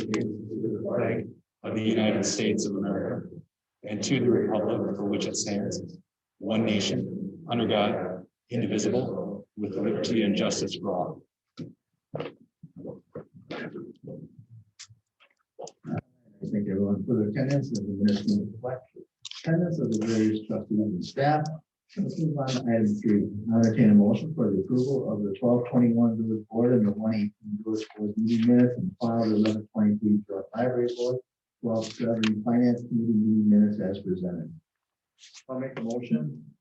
the flag of the United States of America and to the republic for which it stands, one nation, under God, indivisible, with liberty and justice for all. Thank everyone for their attendance and the ministry attendance of the various trustees and staff. Let's move on to item 3. I'll entertain a motion for the approval of the 12/21 village board and the 1/18 village board meeting minutes and file the 11/23 joint library board 12/7 finance committee meeting minutes as presented. I'll make a motion.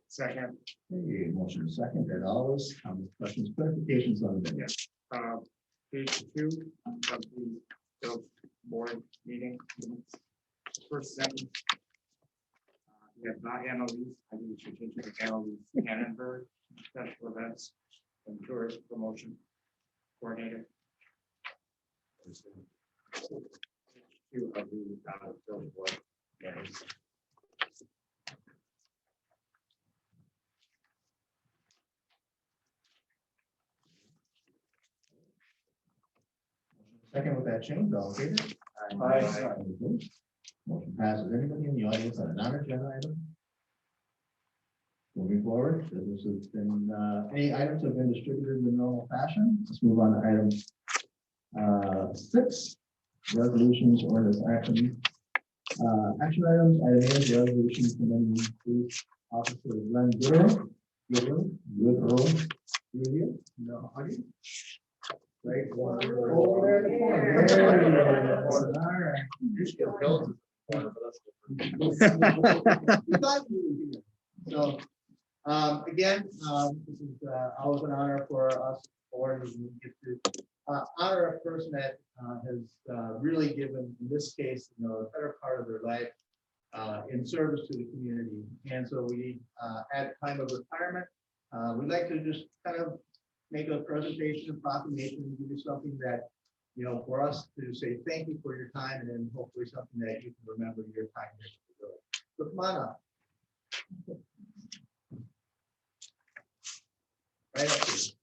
Second. Okay, motion second, as always, comments, questions, clarifications on the minutes. Page 2 of the board meeting. First sentence. We have not Annalise, I think we should change it to Annalise Annenberg, special events and tourist promotion coordinator. Page 2 of the village board. Yes. Second with that change, all in favor? Aye. Motion passes. Anybody in the audience on a non-agenda item? Moving forward, this has been, any items have been distributed in the normal fashion. Let's move on to item 6, resolutions or this action. Action items, item A is resolution commending police officer Glenn Goodall. No, how do you? Right. Over there in the corner. There you go. All right. You should get killed. So, again, this is always an honor for us, board, as we get to honor a person that has really given, in this case, the better part of their life in service to the community. And so we, at time of retirement, we'd like to just kind of make a presentation, a proclamation, and give you something that, for us to say thank you for your time, and then hopefully something that you can remember your time here. So come on up. Right up here.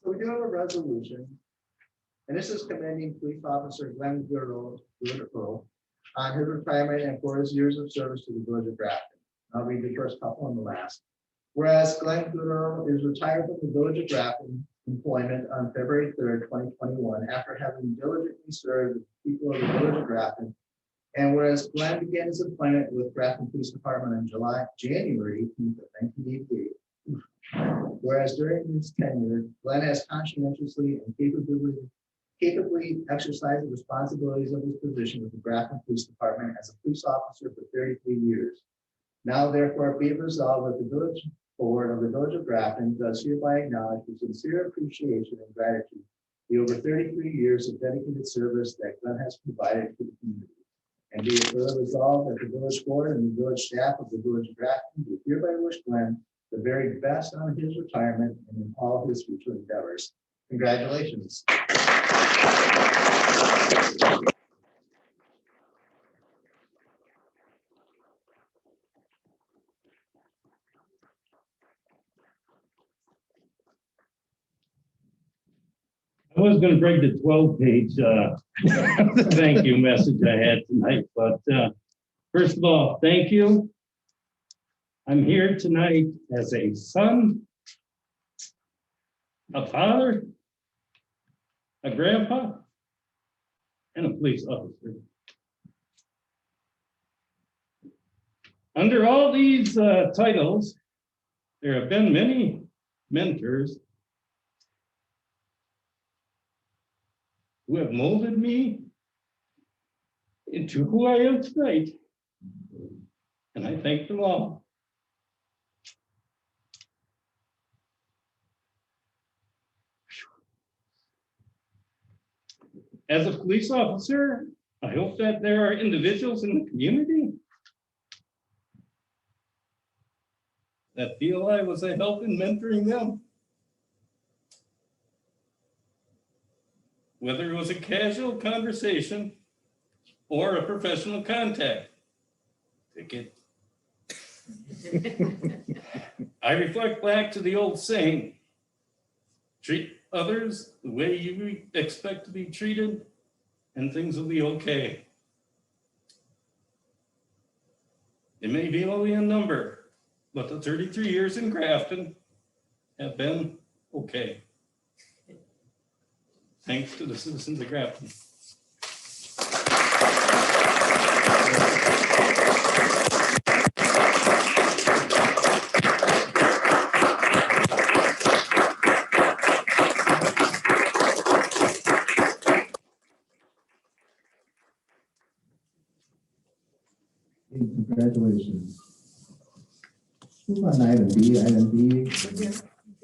So we do have a resolution, and this is commending police officer Glenn Goodall on his retirement and for his years of service to the village of Grafton. I'll read the first couple and the last. Whereas Glenn Goodall is retired from the village of Grafton employment on February 3rd, 2021, after having diligently served the people of the village of Grafton. And whereas Glenn began his employment with Grafton Police Department on January 18th of 1988. Whereas during his tenure, Glenn has conscientiously and capably exercised the responsibilities of his position with the Grafton Police Department as a police officer for 33 years. Now therefore be it resolved that the village board of the village of Grafton does hereby acknowledge with sincere appreciation and gratitude the over 33 years of dedicated service that Glenn has provided to the community. And be it further resolved that the village board and the village staff of the village of Grafton do hereby wish Glenn the very best on his retirement and in all his future endeavors. Congratulations. I was going to bring the 12-page thank you message I had tonight, but first of all, thank you. I'm here tonight as a son, a father, a grandpa, and a police officer. Under all these titles, there have been many mentors who have molded me into who I am tonight. And I thank them all. As a police officer, I hope that there are individuals in the community that feel I was a help in mentoring them. Whether it was a casual conversation or a professional contact. Ticket. I reflect back to the old saying, treat others the way you expect to be treated, and things will be okay. It may be only a number, but the 33 years in Grafton have been okay. Thanks to the citizens of Grafton. Congratulations. Move on to item B. Item B. Do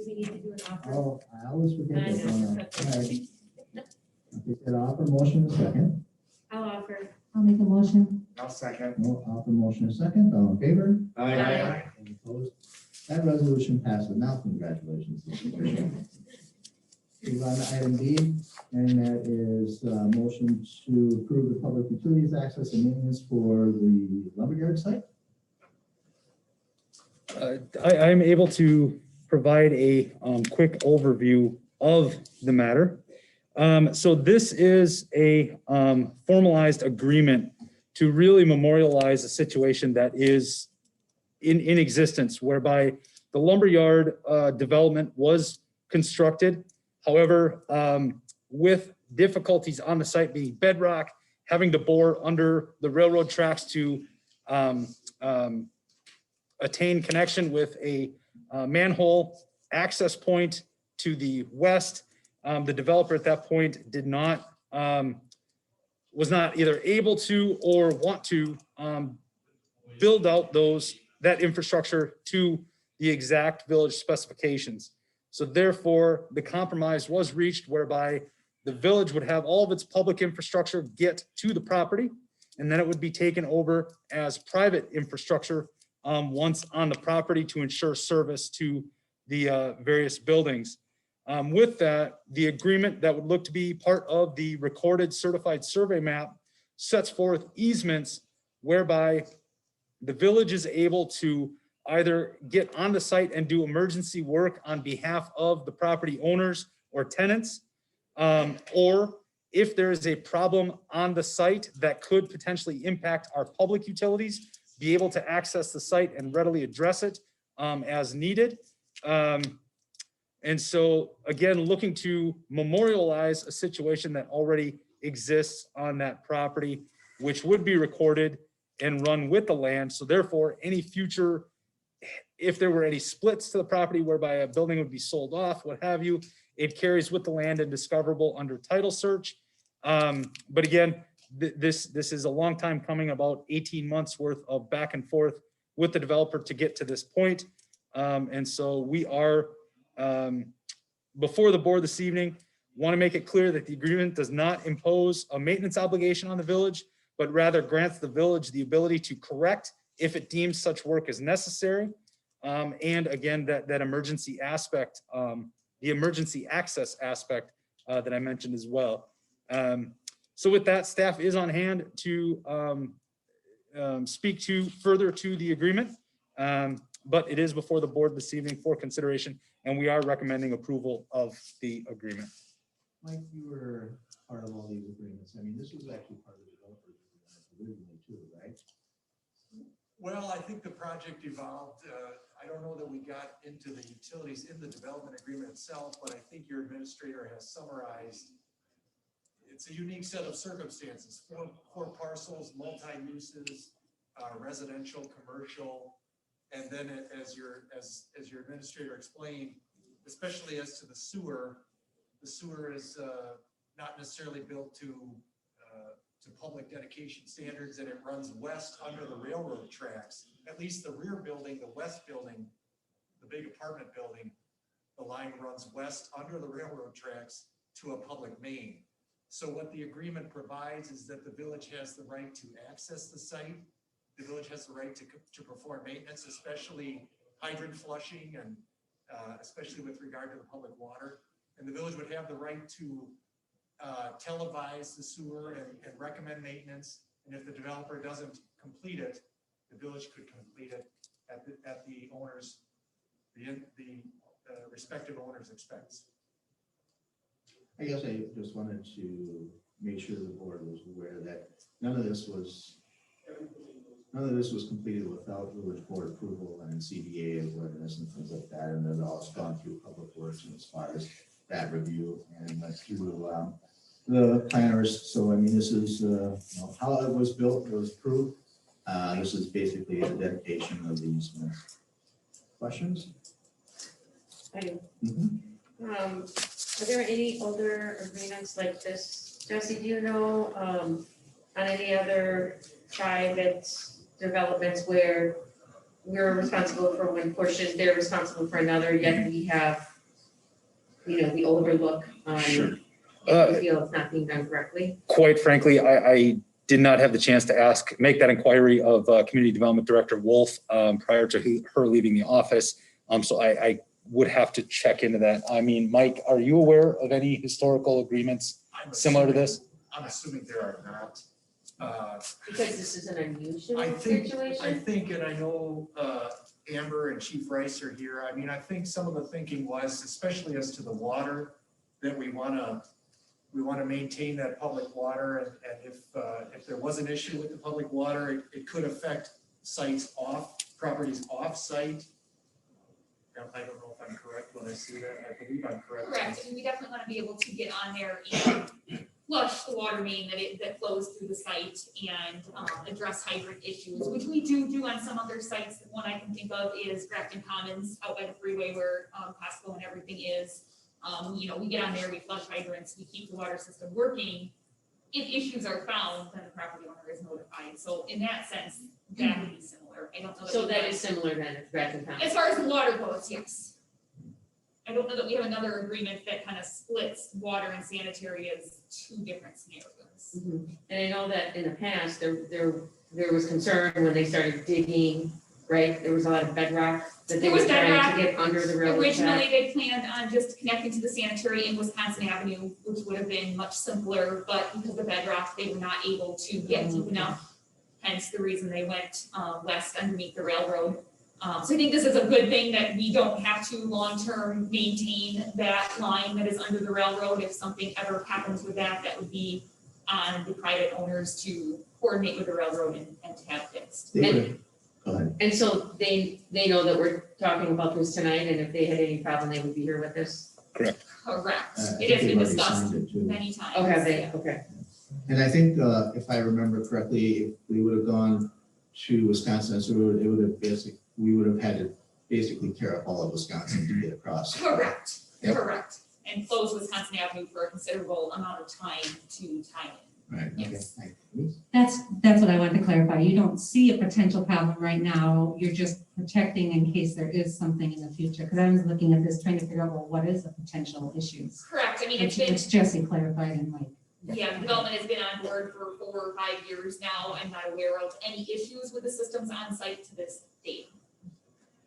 we need to do an offer? Oh, I always forget I that. know. Don't I? All right. Okay, said offer motion in a second. I'll offer. I'll make a motion. I'll second. No offer motion in a second. All in favor? Aye. Any opposed? That resolution passes. Now, congratulations. Move on to item D, and that is motion to approve the public utilities access and maintenance for the lumberyard site. I'm able to provide a quick overview of the matter. So this is a formalized agreement to really memorialize a situation that is in existence, whereby the lumberyard development was constructed. However, with difficulties on the site being bedrock, having to bore under the railroad tracks to attain connection with a manhole access point to the west. The developer at that point did not, was not either able to or want to build out that infrastructure to the exact village specifications. So therefore, the compromise was reached whereby the village would have all of its public infrastructure get to the property, and then it would be taken over as private infrastructure once on the property to ensure service to the various buildings. With that, the agreement that would look to be part of the recorded certified survey map sets forth easements whereby the village is able to either get on the site and do emergency work on behalf of the property owners or tenants, or if there is a problem on the site that could potentially impact our public utilities, be able to access the site and readily address it as needed. And so again, looking to memorialize a situation that already exists on that property, which would be recorded and run with the land. So therefore, any future, if there were any splits to the property whereby a building would be sold off, what have you, it carries with the land and discoverable under title search. But again, this is a long time coming, about 18 months worth of back and forth with the developer to get to this point. And so we are before the board this evening, want to make it clear that the agreement does not impose a maintenance obligation on the village, but rather grants the village the ability to correct if it deems such work is necessary. And again, that emergency aspect, the emergency access aspect that I mentioned as well. So with that, staff is on hand to speak to further to the agreement. But it is before the board this evening for consideration, and we are recommending approval of the agreement. Mike, you were part of all these agreements. I mean, this was actually part of the developer's agreement originally too, right? Well, I think the project evolved. I don't know that we got into the utilities in the development agreement itself, but I think your administrator has summarized. It's a unique set of circumstances, four parcels, multi-uses, residential, commercial. And then as your administrator explained, especially as to the sewer is not necessarily built to public dedication standards, and it runs west under the railroad tracks. At least the rear building, the west building, the big apartment building, the line runs west under the railroad tracks to a public main. So what the agreement provides is that the village has the right to access the site. The village has the right to perform maintenance, especially hydrant flushing and especially with regard to the public water. And the village would have the right to televise the sewer and recommend maintenance. And if the developer doesn't complete it, the village could complete it at the owner's, the respective owner's expense. I guess I just wanted to make sure the board was aware that none of this was completed without village board approval and CDA awareness and things like that, and it all gone through public works and as far as that review and went through the planners. So I mean, this is how it was built, it was approved. This is basically the dedication of the easement. Questions? I do. Mhm. Are there any other agreements like this? Jesse, do you know, on any other private developments where we're responsible for one portion, they're responsible for another, yet we have, we overlook on Sure. if we feel it's not being done correctly? Quite frankly, I did not have the chance to make that inquiry of Community Development Director Wolf prior to her leaving the office. So I would have to check into that. I mean, Mike, are you aware of any historical agreements I'm similar to assuming- this? I'm assuming there are not. Because this is an unusual I think, situation? and I know Amber and Chief Rice are here. I mean, I think some of the thinking was, especially as to the water, that we want to maintain that public water. And if there was an issue with the public water, it could affect properties off-site. I don't know if I'm correct when I see that. I believe I'm correct. Correct, and we definitely want to be able to get on there and flush the water main that flows through the site and address hydrant issues, which we do on some other sites. One I can think of is Grafton Commons out by the freeway where Costco and everything is. We get on there, we flush hydrants, we keep the water system working. If issues are found, then the property owner is notified. So in that sense, that would be similar. I don't know. So that is similar then, if Grafton County. As far as the water goes, yes. I don't know that we have another agreement that kind of splits water and sanitary as two different scenarios. Mhm. And I know that in the past, there was concern when they started digging, right? There was a lot of bedrock that they There were was trying bedrock. to get under the railroad Originally, track. they planned on just connecting to the sanitary in Wisconsin Avenue, which would have been much simpler, but because of bedrock, they were not able to get deep enough. Hence the reason they went west underneath the railroad. So I think this is a good thing that we don't have to long-term maintain that line that is under the railroad. If something ever happens with that, that would be on the private owners to coordinate with the railroad and to have fixed. They would, go ahead. And so they know that we're talking about this tonight, and if they had any problem, they would be here with this? Correct. I It think has they've been already discussed signed it too. many times. Oh, have they? Yeah. Okay. And I think, if I remember correctly, if we would have gone to Wisconsin, so we would have had to basically tear up all of Wisconsin to get across. Correct, Yep. correct. And close Wisconsin Avenue for a considerable amount of time to tie in. Right, okay. Yes. Thank you. That's what I wanted to clarify. You don't see a potential problem right now. You're just protecting in case there is something in the future. Because I was looking at this, trying to figure out, well, what is the potential issues? Correct, I mean, it's been, Which Jesse clarified and like. yeah, development has been on board for 4 or 5 years now. I'm not aware of any issues with the systems on site to this date.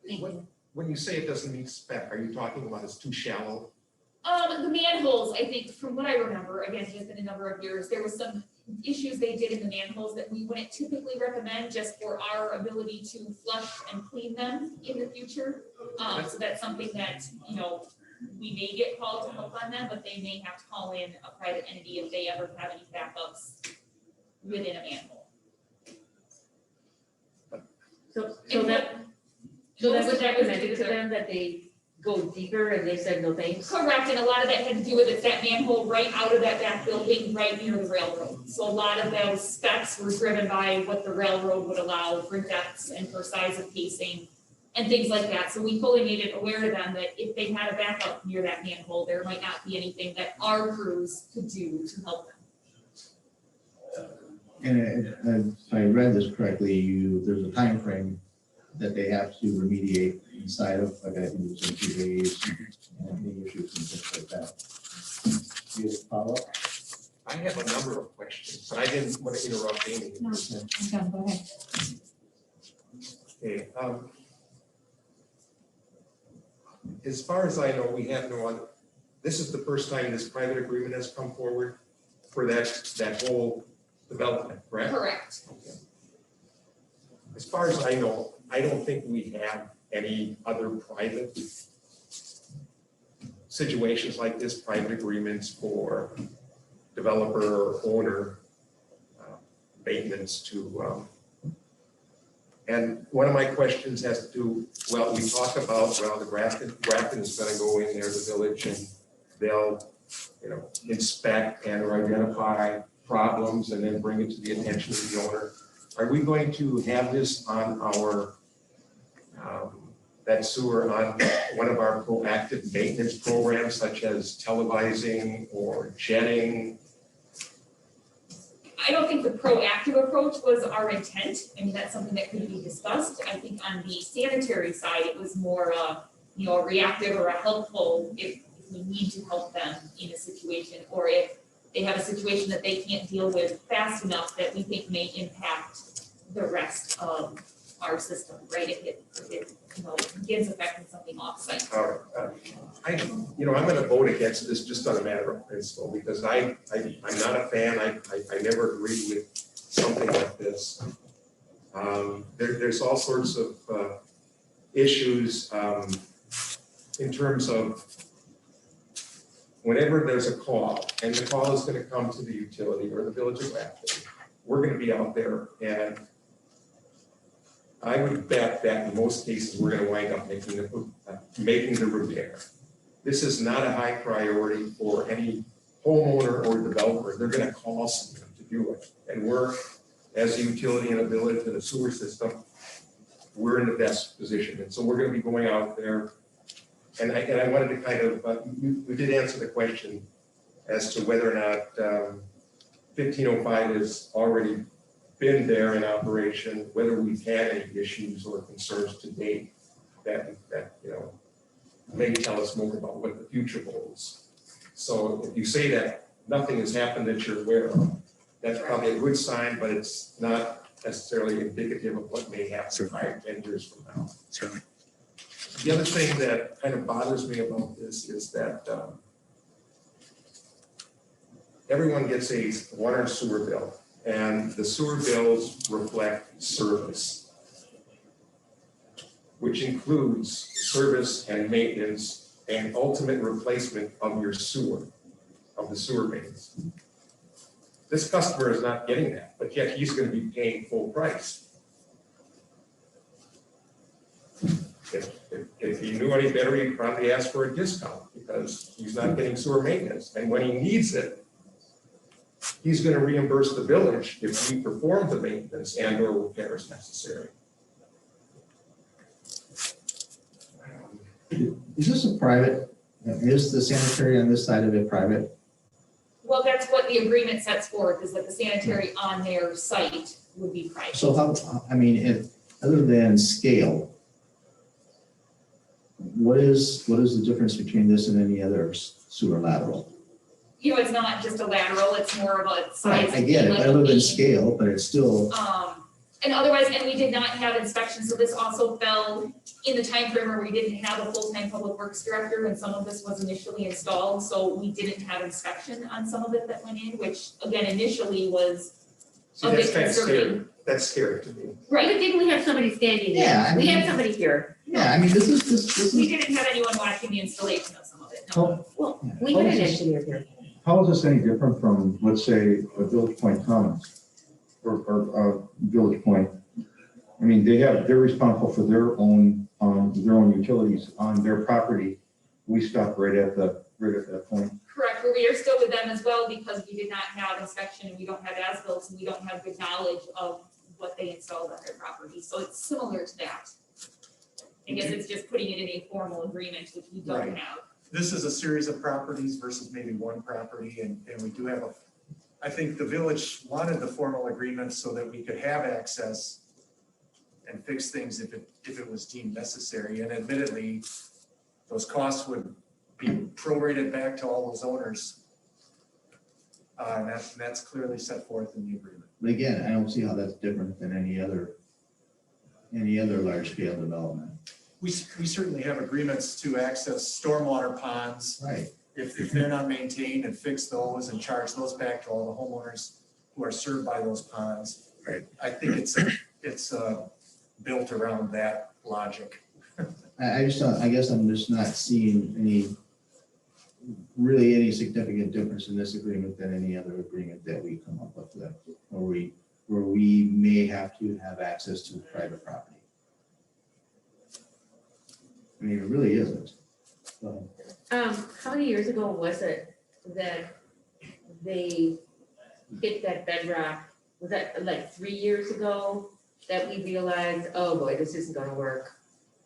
Thank you. When you say it doesn't meet spec, are you talking about it's too shallow? The manholes, I think, from what I remember, again, it's been a number of years, there was some issues they did in the manholes that we wouldn't typically recommend just for our ability to flush and clean them in the future. So that's something that, we may get called to help on them, but they may have to call in a private entity if they ever have any backups within a manhole. So that was What was recommended to there? them that they go deeper, and they said no thanks? Correct, and a lot of that had to do with it's that manhole right out of that back building, right near the railroad. So a lot of those specs were driven by what the railroad would allow for depths and for size of casing and things like that. So we fully made it aware to them that if they had a backup near that manhole, there might not be anything that our crews could do to help them. And if I read this correctly, there's a time frame that they have to remediate inside of, like, I think it's in 2 days, and any issues and things like that. Do you have a follow-up? I have a number of questions, but I didn't want to interrupt Amy. No, I'm done. Go ahead. Okay, as far as I know, we have no other, this is the first time this private agreement has come forward for that whole development, correct? Correct. As far as I know, I don't think we have any other private situations like this, private agreements for developer or owner maintenance to, and one of my questions has to do, well, we talk about, well, the Grafton is gonna go in there, the village, and they'll, inspect and or identify problems and then bring it to the attention of the owner. Are we going to have this on our, that sewer on one of our proactive maintenance programs such as televising or jetting? I don't think the proactive approach was our intent. I mean, that's something that could be discussed. I think on the sanitary side, it was more, a reactive or a helpful if we need to help them in a situation, or if they have a situation that they can't deal with fast enough that we think may impact the rest of our system, right? If it begins affecting something offsite. I'm gonna vote against this just on a matter of principle, because I'm not a fan, I never agreed with something like this. There's all sorts of issues in terms of whenever there's a call, and the call is gonna come to the utility or the village of Grafton, we're gonna be out there, and I would bet that in most cases, we're gonna wind up making the repair. This is not a high priority for any homeowner or developer. They're gonna call someone to do it. And we're, as a utility in a village and a sewer system, we're in the best position. And so we're gonna be going out there. And I wanted to kind of, you did answer the question as to whether or not 1505 has already been there in operation, whether we've had any issues or concerns to date that may tell us more about what the future holds. So if you say that nothing has happened that you're aware of, that's probably a good sign, but it's not necessarily indicative of what may happen 5, 10 years from now. Certainly. The other thing that kind of bothers me about this is that everyone gets a water and sewer bill, and the sewer bills reflect service, which includes service and maintenance and ultimate replacement of your sewer, of the sewer mains. This customer is not getting that, but yet he's going to be paying full price. If he knew any better, he'd probably ask for a discount because he's not getting sewer maintenance. And when he needs it, he's going to reimburse the village if we perform the maintenance and or repairs necessary. Is this a private, is the sanitary on this side of it private? Well, that's what the agreement sets forth, is that the sanitary on their site would be private. So if, other than scale, what is the difference between this and any other sewer lateral? It's not just a lateral, it's more of a size. I get it, other than scale, but it's still. And otherwise, and we did not have inspection, so this also fell in the time frame where we didn't have a full-time public works director, and some of this was initially installed, so we didn't have inspection on some of it that went in, which again, initially was See, a that's bit kind of scary. concerning. That's scary to me. Right, but didn't we have somebody standing there? Yeah, We had somebody here. Yeah, this is. We didn't have anyone watching the installation of some of it, no. Well, we had an engineer here. How is this any different from, let's say, a Village Point Commons or Village Point? They're responsible for their own utilities on their property. We stop right at that point. Correct, but we are still with them as well because we did not have inspection and we don't have as-bills and we don't have good knowledge of what they installed on their property. So it's similar to that. I guess it's just putting it in a formal agreement, which we don't Right. have. This is a series of properties versus maybe one property, and we do have I think the village wanted the formal agreement so that we could have access and fix things if it was deemed necessary, and admittedly, those costs would be prorated back to all those owners. And that's clearly set forth in the agreement. But again, I don't see how that's different than any other large scale development. We certainly have agreements to access stormwater ponds Right. if they're not maintained, and fix those and charge those back to all the homeowners who are served by those ponds. Right. I think it's built around that logic. I guess I'm just not seeing really any significant difference in this agreement than any other agreement that we come up with, where we may have to have access to private property. I mean, it really isn't. So, How many years ago was it that they hit that bedrock? Was that like 3 years ago that we realized, oh boy, this isn't gonna work?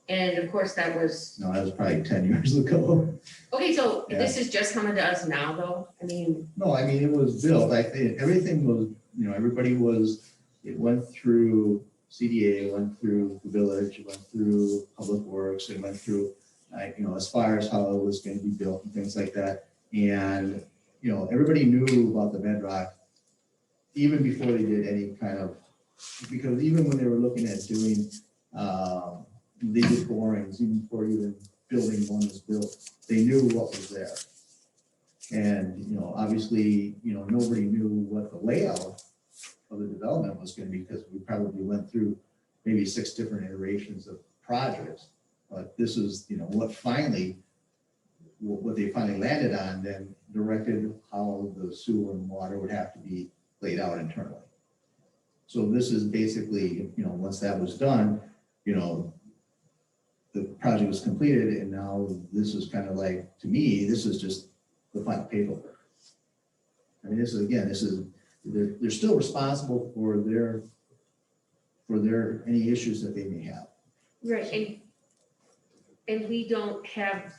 And of course, that was, no, that was probably 10 years ago. okay, so this is just coming to us now, though? I mean, No, I mean, it was built, I think, everything was, everybody was, it went through CDA, it went through the village, it went through Public Works, it went through, as far as how it was going to be built and things like that. And, everybody knew about the bedrock even before they did any kind of, because even when they were looking at doing, they did borings, even before even building one was built, they knew what was there. And, obviously, nobody knew what the layout of the development was going to be, because we probably went through maybe 6 different iterations of projects. But this is, what they finally landed on, then directed how the sewer and water would have to be laid out internally. So this is basically, once that was done, the project was completed, and now this is kind of like, to me, this is just the final paperwork. I mean, they're still responsible for their any issues that they may have. right, and we don't have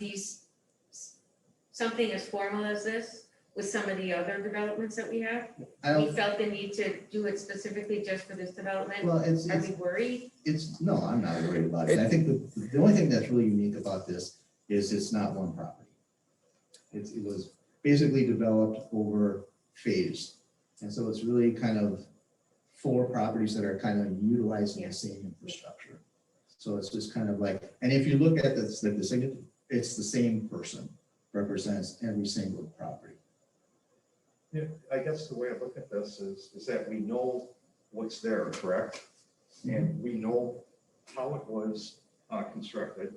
something as formal as this with some of the other developments that we have? I We don't, felt the need to do it specifically just for this development? well, Are we worried? no, I'm not worried about it. I think the only thing that's really unique about this is it's not one property. It was basically developed over phase. And so it's really kind of 4 properties that are kind of utilizing the same infrastructure. So it's just kind of like, and if you look at this, like the signature, it's the same person represents every single property. Yeah, I guess the way I look at this is that we know what's there, correct? And we know how it was constructed.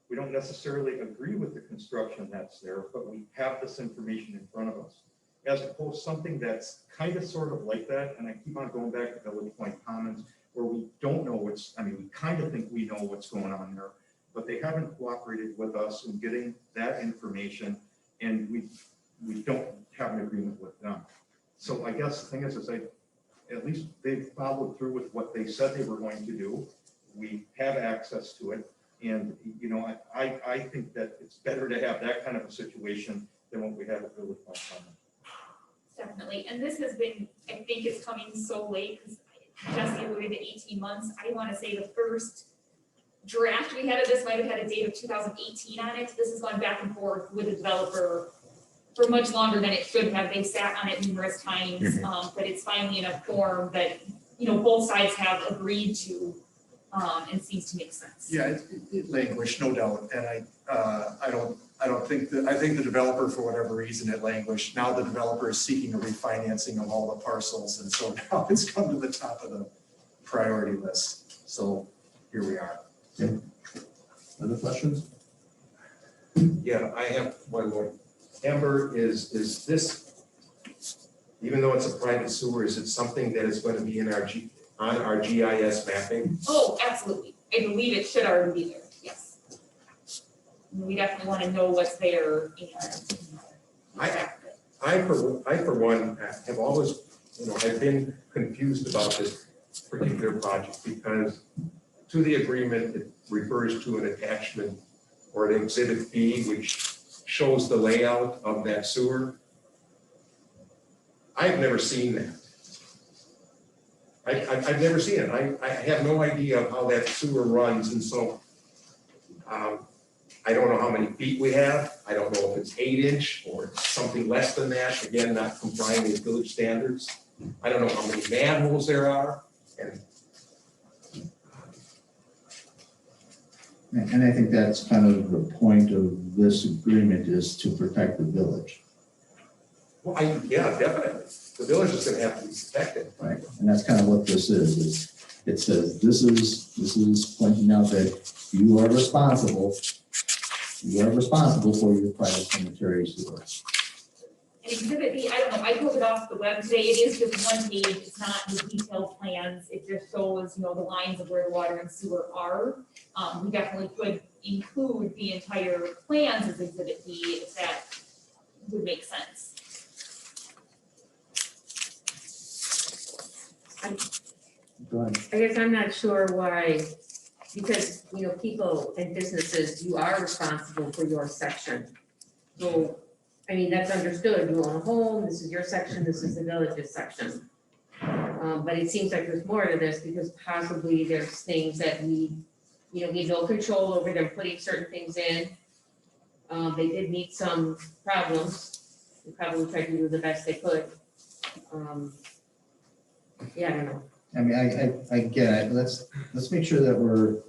We don't necessarily agree with the construction that's there, but we have this information in front of us. As opposed to something that's kind of sort of like that, and I keep on going back to Village Point Commons, where we don't know we kind of think we know what's going on there, but they haven't cooperated with us in getting that information, and we don't have an agreement with them. So I guess the thing is at least they've followed through with what they said they were going to do. We have access to it. And, I think that it's better to have that kind of a situation than what we have at Village Point Commons. Definitely, and this has been, I think it's coming so late, because Jesse alluded to 18 months. I want to say the first draft we had of this might have had a date of 2018 on it. This has gone back and forth with the developer for much longer than it should have. They've sat on it numerous times, but it's finally in a form that, both sides have agreed to, and seems to make sense. Yeah, it languished, no doubt, and I don't think I think the developer, for whatever reason, it languished. Now the developer is seeking a refinancing of all the parcels, and so now it's come to the top of the priority list. So here we are. Other questions? Yeah, I have one more. Amber, is this, even though it's a private sewer, is it something that is going to be in on our GIS mapping? Oh, absolutely. I believe it should already be there, yes. We definitely want to know what's there and. I for one have always, I've been confused about this particular project, because to the agreement, it refers to an attachment or an exhibit B, which shows the layout of that sewer. I've never seen that. I've never seen it. I have no idea of how that sewer runs, and so I don't know how many feet we have. I don't know if it's 8-inch or something less than that. Again, not complying with village standards. I don't know how many manholes there are. And I think that's kind of the point of this agreement, is to protect the village. Well, yeah, definitely. The village is going to have to be protected. Right, and that's kind of what this is. It says, this is pointing out that you are responsible you are responsible for your private cemetery sewer. And exhibit B, I don't know, I pulled it off the web today, it is just one page, it's not the detailed plans, it just shows, the lines of where the water and sewer are. We definitely could include the entire plans as exhibit B, if that would make sense. Go ahead. I guess I'm not sure why, because, people and businesses, you are responsible for your section. So, I mean, that's understood, you own a home, this is your section, this is the village's section. But it seems like there's more to this, because possibly there's things that we have no control over them putting certain things in. They did meet some problems, they probably tried to do the best they could. Yeah, I don't know. I mean, I get it. Let's make sure that we're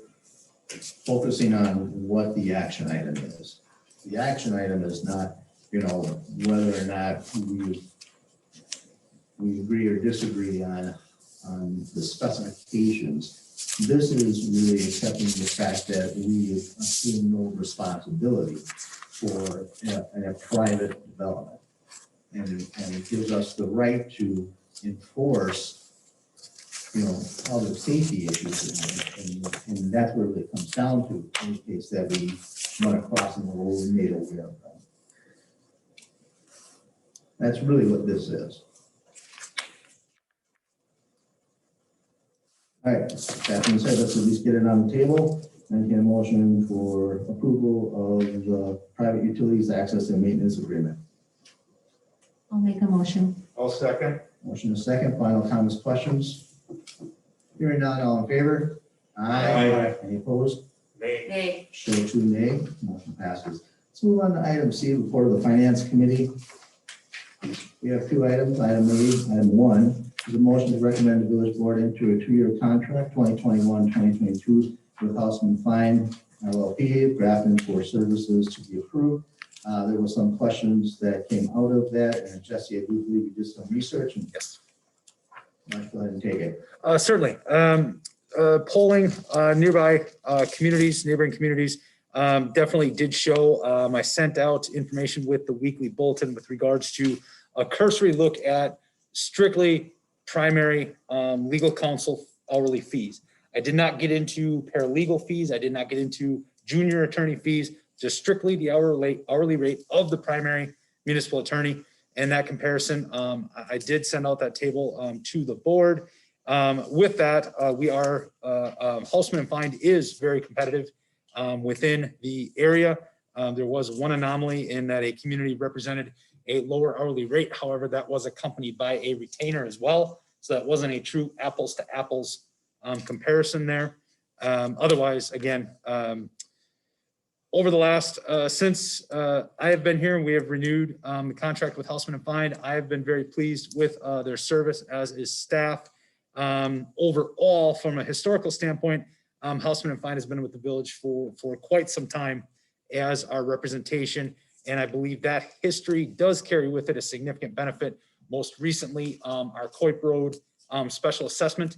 focusing on what the action item is. The action item is not, whether or not we agree or disagree on the specifications. This is really accepting the fact that we assume no responsibility for a private development. And it gives us the right to enforce other safety issues, and that's where it comes down to, in the case that we run across in the road we made aware of them. That's really what this is. All right, that being said, let's at least get it on the table and get a motion for approval of the private utilities access and maintenance agreement. I'll make a motion. I'll second. Motion is second, final comments, questions? Hearing none, all in favor? Aye. Any opposed? Hey, Show 2 nay, motion passes. Let's move on to item C, report of the finance committee. We have 2 items. Item A, item 1, is a motion to recommend the village board into a 2-year contract, 2021-2022, with Houseman Fine LLP, Grafton, for services to be approved. There were some questions that came out of that, and Jesse, I do believe you did some research, and Yes. let's go ahead and take it. Certainly. Polling nearby neighboring communities, definitely did show. I sent out information with the weekly bulletin with regards to a cursory look at strictly primary legal counsel hourly fees. I did not get into paralegal fees. I did not get into junior attorney fees, just strictly the hourly rate of the primary municipal attorney. And that comparison, I did send out that table to the board. With that, we are, Houseman Fine is very competitive within the area. There was one anomaly in that a community represented a lower hourly rate. However, that was accompanied by a retainer as well. So that wasn't a true apples to apples comparison there. Otherwise, again, over the last, since I have been here and we have renewed the contract with Houseman and Fine, I have been very pleased with their service, as is staff. Overall, from a historical standpoint, Houseman and Fine has been with the village for quite some time as our representation. And I believe that history does carry with it a significant benefit. Most recently, our Coip Road special assessment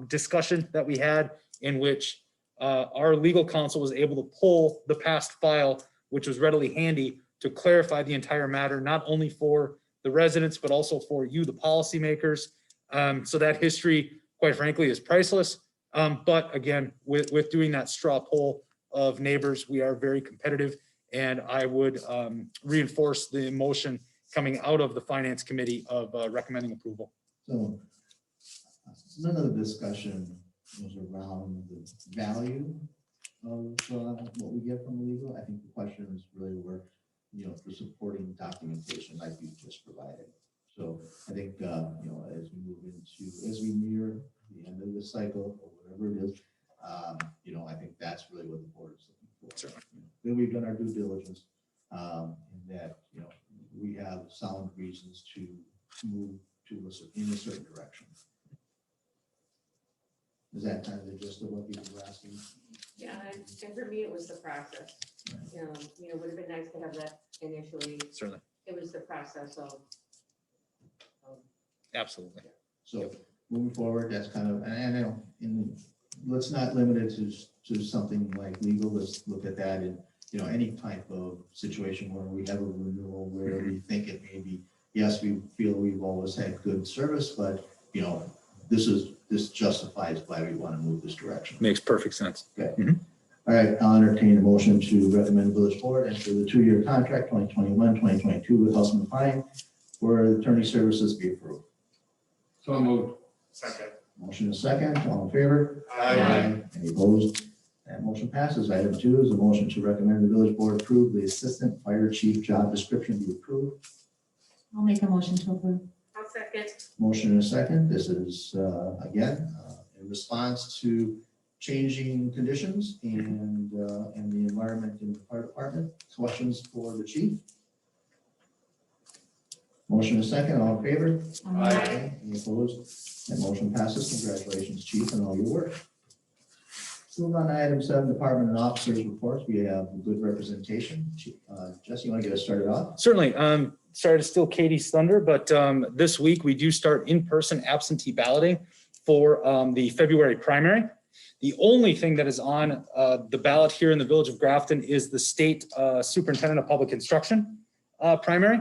discussion that we had, in which our legal counsel was able to pull the past file, which was readily handy to clarify the entire matter, not only for the residents, but also for you, the policymakers. So that history, quite frankly, is priceless. But again, with doing that straw poll of neighbors, we are very competitive. And I would reinforce the motion coming out of the finance committee of recommending approval. So none of the discussion was around the value of what we get from legal. I think the questions really were, for supporting documentation like you just provided. So I think, as we near the end of the cycle or whatever it is, I think that's really what the board is looking for. Certainly. Then we've done our due diligence, in that, we have sound reasons to move in a certain direction. Is that kind of the gist of what people were asking? yeah, and for me, it was the process. Would have been nice to have that initially. Certainly. It was the process of. Absolutely. So moving forward, that's kind of, and let's not limit it to something like legal. Let's look at that any type of situation where we have a renewal where we think it may be, yes, we feel we've always had good service, but, this justifies why we want to move this direction. Makes perfect sense. All right, I'll entertain a motion to recommend the village board enter the 2-year contract 2021-2022 with Husman Pine for attorney services be approved. So moved. Second. Motion is second, all in favor? Aye. Any opposed? That motion passes. Item 2 is a motion to recommend the village board approve the assistant fire chief job description be approved. I'll make a motion to approve. I'll second. Motion is second. This is, again, in response to changing conditions and the environment in the fire department. Questions for the chief? Motion is second, all in favor? Aye. Any opposed? That motion passes. Congratulations, chief, and all your work. Move on to item 7, department and officers reports. We have good representation. Jesse, you want to get us started off? Certainly. Sorry to steal Katie's thunder, but this week we do start in-person absentee balloting for the February primary. The only thing that is on the ballot here in the village of Grafton is the state superintendent of public instruction primary.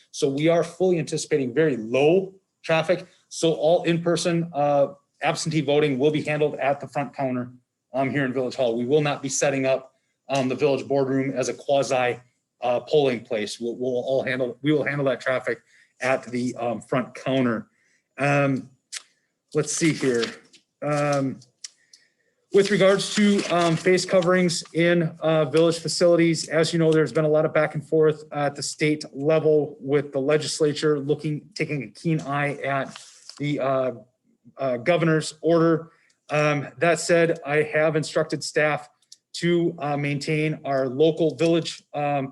So we are fully anticipating very low traffic. So all in-person absentee voting will be handled at the front counter here in Village Hall. We will not be setting up the village boardroom as a quasi polling place. We will handle that traffic at the front counter. Let's see here. With regards to face coverings in village facilities, as you know, there's been a lot of back and forth at the state level with the legislature taking a keen eye at the governor's order. That said, I have instructed staff to maintain our local village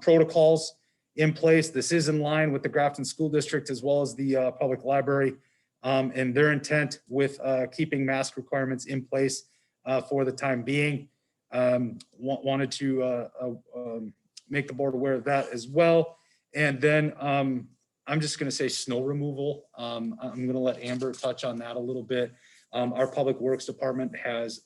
protocols in place. This is in line with the Grafton School District as well as the public library and their intent with keeping mask requirements in place for the time being. Wanted to make the board aware of that as well. And then I'm just going to say snow removal. I'm going to let Amber touch on that a little bit. Our Public Works Department has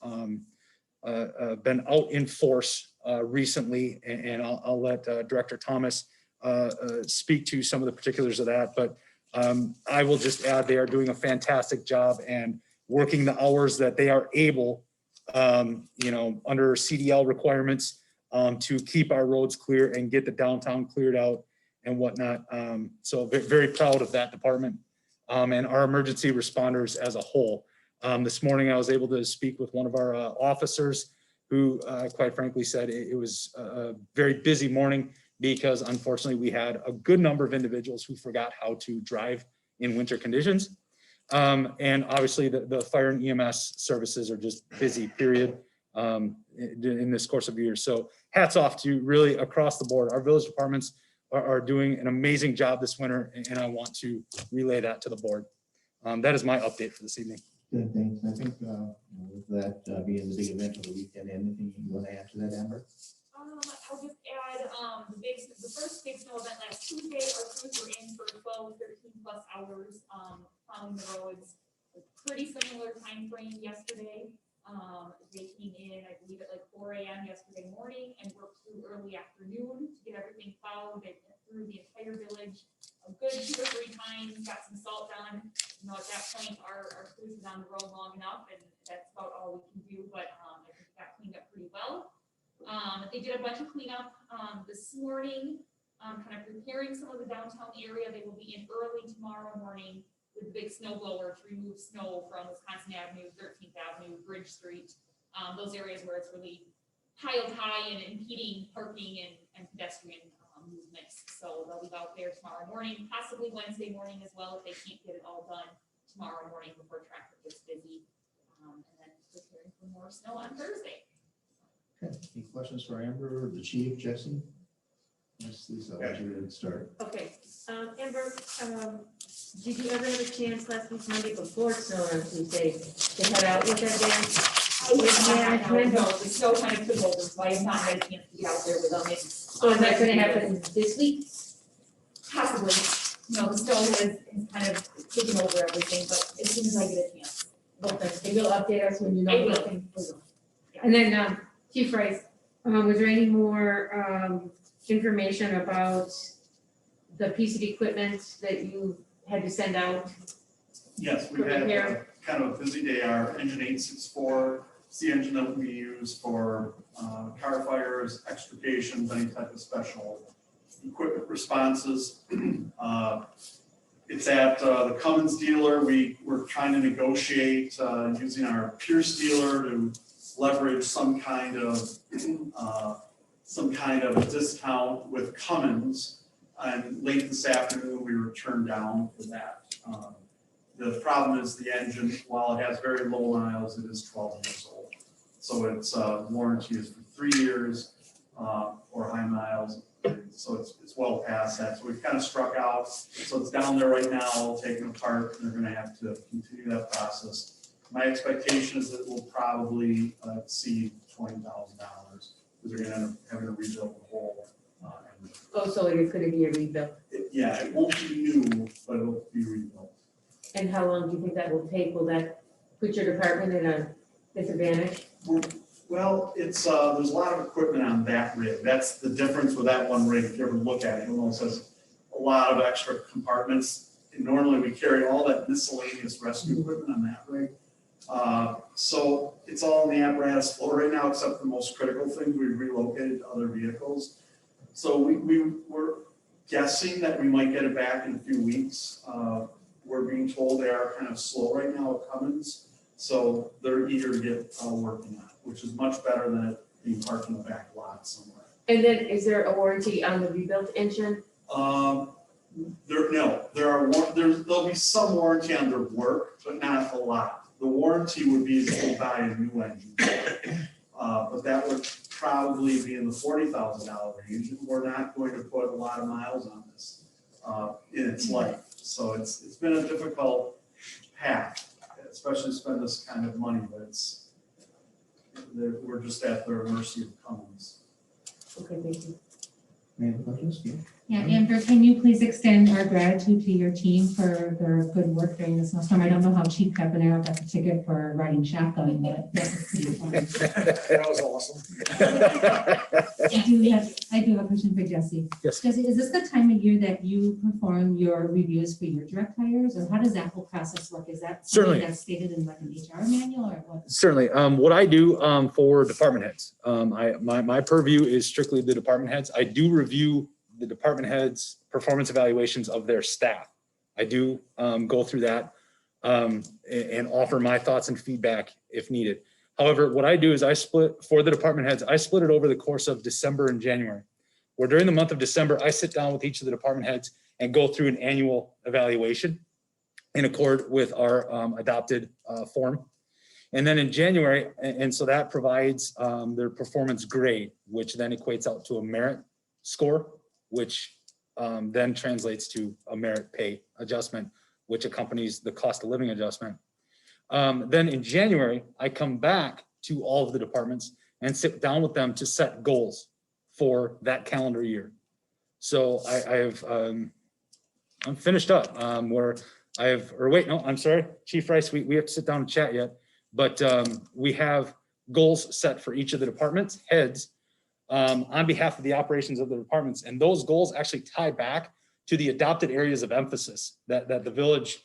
been out in force recently, and I'll let Director Thomas speak to some of the particulars of that. But I will just add they are doing a fantastic job and working the hours that they are able, under CDL requirements to keep our roads clear and get the downtown cleared out and whatnot. So very proud of that department and our emergency responders as a whole. This morning, I was able to speak with one of our officers who quite frankly said it was a very busy morning because unfortunately we had a good number of individuals who forgot how to drive in winter conditions. And obviously the fire and EMS services are just busy, period, in this course of the year. So hats off to really across the board. Our village departments are doing an amazing job this winter, and I want to relay that to the board. That is my update for this evening. Good, thanks. I think with that being the big event of the weekend, anything you want to add to that, Amber? I'll just add, the first big snow event last Tuesday, our crews were in for 12, 13 plus hours, plowing the roads. A pretty similar time frame yesterday. They came in, I believe at like 4 a.m. yesterday morning and worked through early afternoon to get everything plowed. They went through the entire village a good 2 or 3 times, got some salt done. At that point, our crews is on the road long enough, and that's about all we can do, but I think it got cleaned up pretty well. They did a bunch of cleanup this morning, kind of preparing some of the downtown area. They will be in early tomorrow morning with a big snow blower to remove snow from Wisconsin Avenue, 13th Avenue, Bridge Street, those areas where it's really piled high and impeding parking and pedestrian movements. So they'll be out there tomorrow morning, possibly Wednesday morning as well, if they can't get it all done tomorrow morning before traffic gets busy. And then preparing for more snow on Thursday. Okay. Any questions for Amber or the chief, Jesse? Yes, Lisa, I'll let you start. Okay, Amber, did you ever have a chance last week Monday before snow on Tuesday to head out with that day? No, the snow kind of took over, so I have not had a chance to get out there with them. So is that gonna happen this week? Possibly, the snow has kind of taken over everything, but as soon as I get a chance. Okay, they will update us when you know. I will. everything. And then, Chief Rice, Was there any more information about the piece of equipment that you had to send out? Yes, we For had repair. kind of a busy day. Our engine 864, it's the engine that we use for car fires, extrications, any type of special equipment responses. It's at the Cummins dealer. We were trying to negotiate using our Pierce dealer to leverage some kind of discount with Cummins. And late this afternoon, we were turned down for that. The problem is the engine, while it has very low miles, it is 12 years old. So its warranty is for 3 years or high miles. So it's well past that. So we've kind of struck out. So it's down there right now, taken apart, and they're gonna have to continue that process. My expectation is that we'll probably exceed $20,000 because they're gonna end up having to rebuild the whole engine. Oh, so it could be a rebuild. Yeah, it won't be new, but it'll be rebuilt. And how long do you think that will take? Will that put your department in a disadvantage? Well, it's, there's a lot of equipment on that rig. That's the difference with that one rig. If you ever look at it, you'll notice there's a lot of extra compartments. And normally we carry all that miscellaneous rescue equipment on that rig. So it's all in the apparatus floor right now, except the most critical things we've relocated to other vehicles. So we were guessing that we might get it back in a few weeks. We're being told they are kind of slow right now at Cummins. So they're eager to get working on it, which is much better than it being parked in the back lot somewhere. And then is there a warranty on the rebuilt engine? There'll be some warranty on their work, but not a lot. The warranty would be if you buy a new engine. But that would probably be in the $40,000 range. And we're not going to put a lot of miles on this in its life. So it's been a difficult path, especially to spend this kind of money, but we're just at their mercy of Cummins. Okay, thank you. Any other questions? Yeah, Amber, can you please extend our gratitude to your team for their good work during the snowstorm? I don't know how Chief Caponero got the ticket for riding shotgun, but that was pretty fun. That was awesome. I do have a question for Jesse. Yes. Jesse, is this the time of year that you perform your reviews for your direct hires, or how does that whole process work? Is that something Certainly. that's stated in like an HR manual or what? Certainly. What I do for department heads, my purview is strictly the department heads. I do review the department heads' performance evaluations of their staff. I do go through that and offer my thoughts and feedback if needed. However, what I do is I split for the department heads, I split it over the course of December and January, where during the month of December, I sit down with each of the department heads and go through an annual evaluation in accord with our adopted form. And then in January, and so that provides their performance grade, which then equates out to a merit score, which then translates to a merit pay adjustment, which accompanies the cost of living adjustment. Then in January, I come back to all of the departments and sit down with them to set goals for that calendar year. So I'm finished up where I'm sorry, Chief Rice, we have to sit down and chat yet, but we have goals set for each of the departments heads on behalf of the operations of the departments. And those goals actually tie back to the adopted areas of emphasis that the village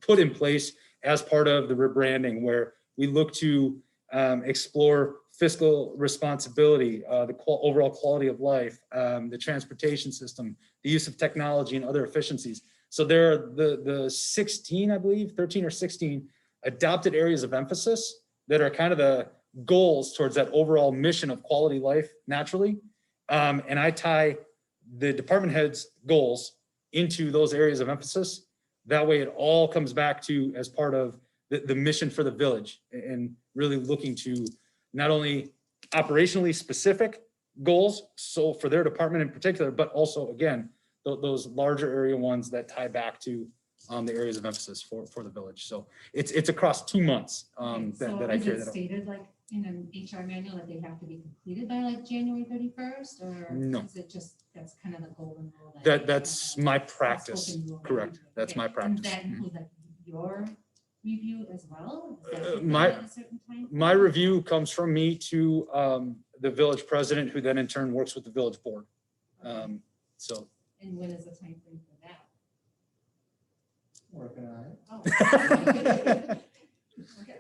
put in place as part of the rebranding, where we look to explore fiscal responsibility, the overall quality of life, the transportation system, the use of technology and other efficiencies. So there are the 16, I believe, 13 or 16 adopted areas of emphasis that are kind of the goals towards that overall mission of quality life naturally. And I tie the department heads' goals into those areas of emphasis. That way it all comes back to as part of the mission for the village, and really looking to not only operationally specific goals, so for their department in particular, but also again, those larger area ones that tie back to the areas of emphasis for the village. So it's across 2 months that I carry that Is it out. stated like in an HR manual that they have to be completed by like January 31st, or No. is it just, that's kind of the golden rule? That's my practice. outspoken rule that Correct. you do? That's Okay. my practice. And that includes like your review as well? Is that Uh, taken my- at a certain time? My review comes from me to the village president, who then in turn works with the village board. So. And when is the time frame for that? Working on it. Oh. Okay.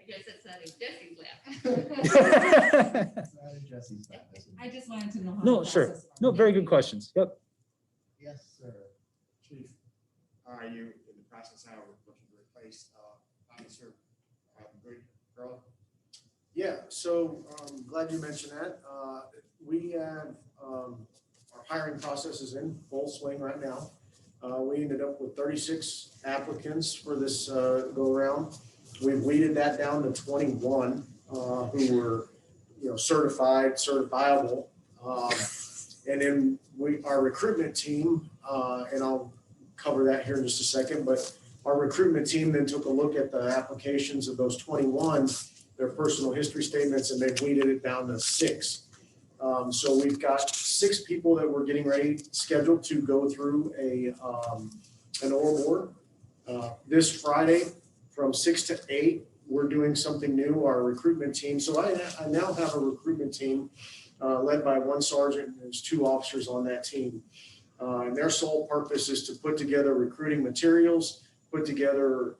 I guess it's not in Jesse's lap. It's not in Jesse's lap, is it? I just wanted to know how. No, the sure. process works. No, very good questions. Yep. Yes, sir. Chief, are you in the process now of looking to replace Officer Girl? Yeah, so glad you mentioned that. We have, our hiring process is in full swing right now. We ended up with 36 applicants for this go around. We've weeded that down to 21 who were, certified, certifiable. And then our recruitment team, and I'll cover that here in just a second, but our recruitment team then took a look at the applications of those 21, their personal history statements, and they've weeded it down to 6. So we've got 6 people that we're getting ready, scheduled to go through an oral board. This Friday from 6 to 8, we're doing something new, our recruitment team. So I now have a recruitment team led by 1 sergeant, and there's 2 officers on that team. And their sole purpose is to put together recruiting materials, put together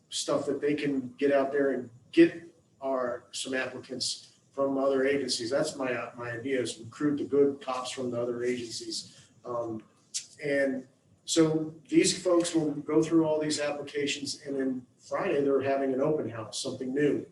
stuff that they can get out there and get some applicants from other agencies. That's my idea, is recruit the good cops from the other agencies. And so these folks will go through all these applications, and then Friday they're having an open house, something new.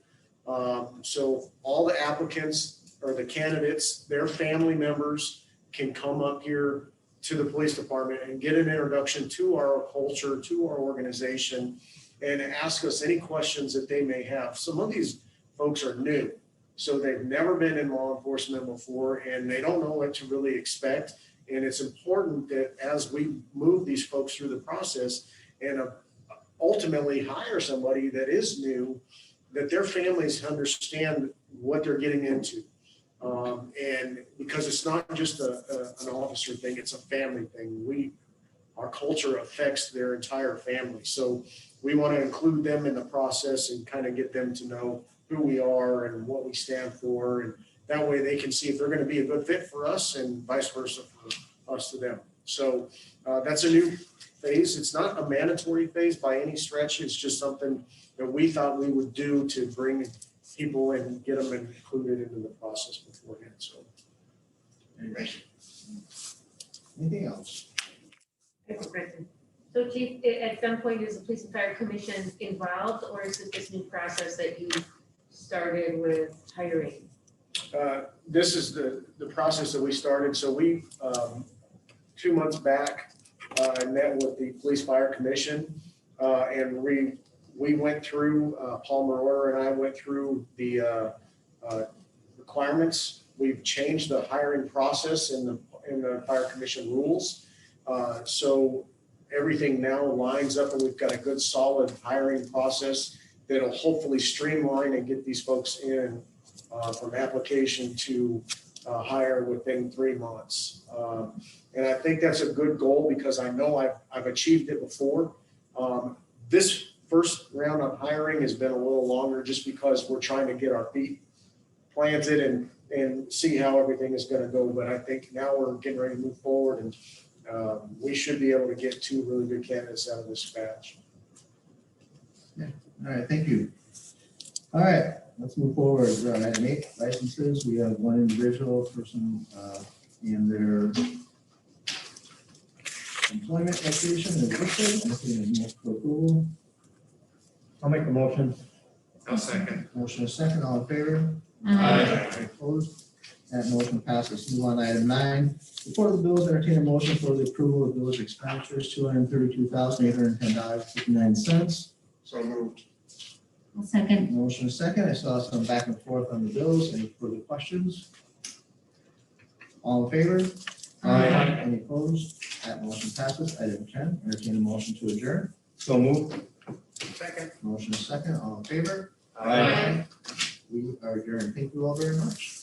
So all the applicants or the candidates, their family members can come up here to the police department and get an introduction to our culture, to our organization, and ask us any questions that they may have. Some of these folks are new, so they've never been in law enforcement before, and they don't know what to really expect. And it's important that as we move these folks through the process and ultimately hire somebody that is new, that their families understand what they're getting into. And because it's not just an officer thing, it's a family thing. Our culture affects their entire family. So we want to include them in the process and kind of get them to know who we are and what we stand for. And that way they can see if they're going to be a good fit for us and vice versa for us to them. So that's a new phase. It's not a mandatory phase by any stretch. It's just something that we thought we would do to bring people and get them included into the process beforehand. So. Anything else? I have a question. So Chief, at some point, is the Police and Fire Commission involved, or is it this new process that you started with hiring? This is the process that we started. So we, 2 months back, met with the Police Fire Commission, and we went through, Paul Marorder and I went through the requirements. We've changed the hiring process in the Fire Commission rules. So everything now lines up, and we've got a good solid hiring process that'll hopefully streamline and get these folks in from application to hire within 3 months. And I think that's a good goal because I know I've achieved it before. This first round of hiring has been a little longer just because we're trying to get our feet planted and see how everything is going to go. But I think now we're getting ready to move forward, and we should be able to get 2 really good candidates out of this batch. All right, thank you. All right, let's move forward. Item 8, licenses. We have 1 individual person in their employment location is listed. Looking at for approval. I'll make the motion. I'll second. Motion is second. All in favor? Aye. Opposed? That motion passes. Move on to item 9. Before the bills, entertain a motion for the approval of village expenditures, $232,810.59. So moved. I'll second. Motion is second. I saw some back and forth on the bills. Any further questions? All in favor? Aye. Any opposed? That motion passes. Item 10, entertain a motion to adjourn. So moved. Second. Motion is second. All in favor? Aye. We are adjourned. Thank you all very much.